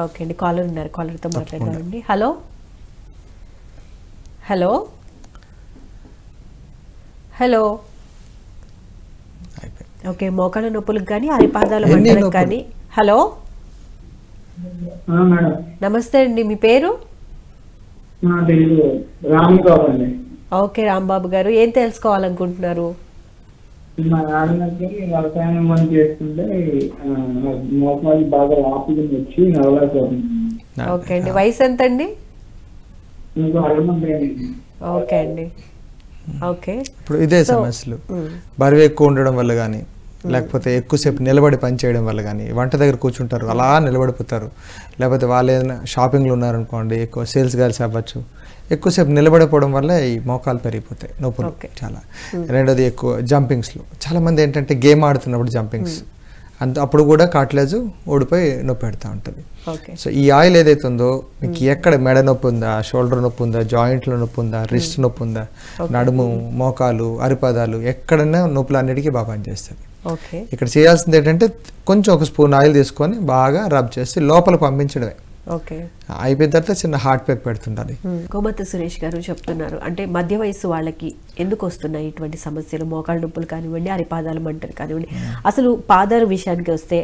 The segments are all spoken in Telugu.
ఓకే అండి, కాలర్ ఉన్నారు, కాలర్తో మాట్లాడదామండి. Hello hello hello. ఓకే, మోకాళ్ళ నొప్పులకు కానీ అరిపాదాల మంటలకు కానీ. హలో నమస్తే అండి, మీ పేరు? రాంబాబు అండి. ఓకే రాంబాబు గారు, ఏం తెలుసుకోవాలనుకుంటున్నారు? మా నాన్నకి వ్యవసాయం పని చేస్తుంటే మోకాలు బాగా వాపుగా వచ్చి నడవలేకపోతుంది. ఓకే అండి, వయసు ఎంత అండి? ఇంకో 60 ఓకే అండి. ఓకే, ఇప్పుడు ఇదే సమస్యలు బరువు ఎక్కువ ఉండడం వల్ల కానీ, లేకపోతే ఎక్కువసేపు నిలబడి పని చేయడం వల్ల కానీ, వంట దగ్గర కూర్చుంటారు అలా నిలబడిపోతారు, లేకపోతే వాళ్ళు ఏదైనా షాపింగ్లో ఉన్నారనుకోండి, ఎక్కువ సేల్స్ గర్ల్స్ అవ్వచ్చు, ఎక్కువసేపు నిలబడిపోవడం వల్ల ఈ మోకాలు పెరిగిపోతాయి నొప్పులు చాలా. రెండోది ఎక్కువ జంపింగ్స్లో చాలామంది ఏంటంటే గేమ్ ఆడుతున్నప్పుడు జంపింగ్స్ అప్పుడు కూడా కాట్లేజ్ ఊడిపోయి నొప్పి పెడతా ఉంటుంది. సో ఈ ఆయిల్ ఏదైతే ఉందో మీకు ఎక్కడ మెడ నొప్పి ఉందా, షోల్డర్ నొప్పి ఉందా, జాయింట్లో నొప్పి ఉందా, రిస్ట్ నొప్పి ఉందా, నడుము, మోకాలు, అరిపాదాలు ఎక్కడైనా నొప్పులు అన్నిటికీ బాగా పనిచేస్తుంది. ఇక్కడ చేయాల్సింది ఏంటంటే కొంచెం ఒక స్పూన్ ఆయిల్ తీసుకొని బాగా రబ్ చేసి లోపల పంపించడమే. అయిపోయిన తర్వాత చిన్న హార్ట్ ప్యాక్ పెడుతుండాలి. గోమతి సురేష్ గారు చెప్తున్నారు, అంటే మధ్య వయసు వాళ్ళకి ఎందుకు వస్తున్నాయి ఇటువంటి సమస్యలు, మోకాళ్ళ నొప్పులు కానివ్వండి, అరిపాదాలు మంటలు కానివ్వండి. అసలు పాదాల విషయానికి వస్తే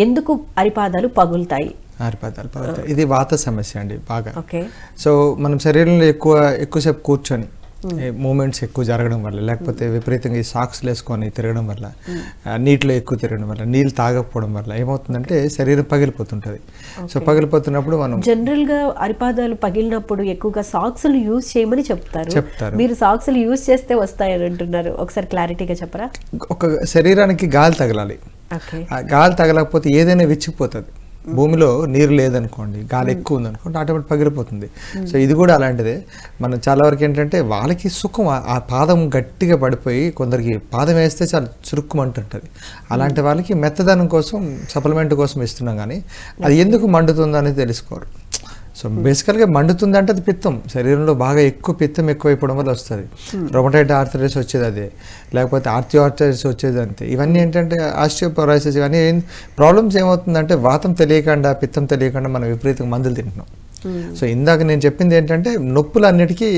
ఎందుకు అరిపాదాలు పగులుతాయి? అరిపాదాలు పగులుతాయి, ఇది వాత సమస్య అండి బాగా. సో మనం శరీరంలో ఎక్కువసేపు కూర్చొని మూమెంట్స్ ఎక్కువ జరగడం వల్ల, లేకపోతే విపరీతంగా ఈ సాక్స్లు వేసుకొని తిరగడం వల్ల, నీటిలో ఎక్కువ తిరగడం వల్ల, నీళ్ళు తాగకపోవడం వల్ల ఏమవుతుందంటే శరీరం పగిలిపోతుంటుంది. సో పగిలిపోతున్నప్పుడు మనం జనరల్ గా అరిపాదాలు పగిలినప్పుడు ఎక్కువగా సాక్స్లు యూజ్ చేయమని చెప్తారు. మీరు సాక్స్లు యూజ్ చేస్తే వస్తాయని అంటున్నారు, ఒకసారి క్లారిటీగా చెప్పరా? ఒక శరీరానికి గాలి తగలాలి, గాలి తగలకపోతే ఏదైనా విచ్చిపోతుంది. భూమిలో నీరు లేదనుకోండి, గాలి ఎక్కువ ఉందనుకోండి, ఆటోమేటిక్ పగిలిపోతుంది. సో ఇది కూడా అలాంటిదే. మనం చాలా వరకు ఏంటంటే వాళ్ళకి సుఖం, ఆ పాదం గట్టిగా పడిపోయి కొందరికి పాదం వేస్తే చాలా చురుక్కుమంటుంటుంది. అలాంటి వాళ్ళకి మెత్తదనం కోసం సప్లిమెంట్ కోసం ఇస్తున్నాం, కానీ అది ఎందుకు మండుతుందో అనేది తెలుసుకోరు. సో బేసికల్గా మండుతుంది అంటే అది పిత్తం, శరీరంలో బాగా ఎక్కువ పిత్తం ఎక్కువైపోవడం వల్ల వస్తుంది. రొమటైడ్ ఆర్థరైటిస్ వచ్చేది అదే, లేకపోతే ఆర్థియోఆర్థరైటిస్ వచ్చేది అంతే. ఇవన్నీ ఏంటంటే ఆస్టియోపొరోసిస్, ఇవన్నీ ప్రాబ్లమ్స్ ఏమవుతుందంటే వాతం తెలియకుండా, పిత్తం తెలియకుండా మనం విపరీతంగా మందులు తింటున్నాం. సో ఇందాక నేను చెప్పింది ఏంటంటే నొప్పులన్నిటికీ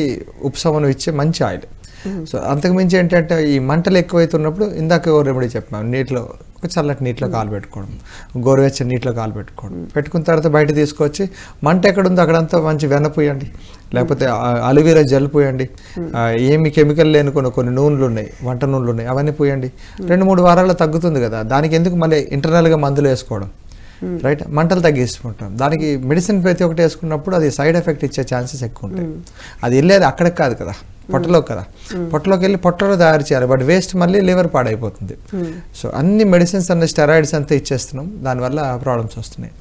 ఉపశమనం ఇచ్చే మంచి ఆయిల్. సో అంతకుమించి ఏంటంటే ఈ మంటలు ఎక్కువైతున్నప్పుడు ఇందాక రెమెడీ చెప్పాము, నీటిలో ఒక చల్లటి నీటిలో కాలు పెట్టుకోవడం, గోరువెచ్చని నీటిలో కాలు పెట్టుకున్న తర్వాత బయట తీసుకొచ్చి మంట ఎక్కడుందో అక్కడంతా మంచి వెన్న పోయండి, లేకపోతే అలోవెరా జెల్ పోయండి, ఏమి కెమికల్ లేని కొన్ని నూనెలు ఉన్నాయి, వంట నూనెలు ఉన్నాయి, అవన్నీ పోయండి. 2-3 వారాల్లో తగ్గుతుంది కదా, దానికి ఎందుకు మళ్ళీ ఇంటర్నల్గా మందులు వేసుకోవడం, రైట్? మంటలు తగ్గిస్తుంటాం. దానికి మెడిసిన్ ప్రతి ఒక్కటి వేసుకున్నప్పుడు అది సైడ్ ఎఫెక్ట్ ఇచ్చే ఛాన్సెస్ ఎక్కువ ఉంటాయి. అది వెళ్ళేది అక్కడికి కాదు కదా, పొట్టలో కదా, పొట్టలోకి వెళ్ళి పొట్టలో తయారు చేయాలి, బట్ వేస్ట్ మళ్ళీ లివర్ పాడైపోతుంది. సో అన్ని మెడిసిన్స్ అన్న స్టెరాయిడ్స్ అంతా ఇచ్చేస్తున్నాం, దానివల్ల ప్రాబ్లమ్స్ వస్తున్నాయి.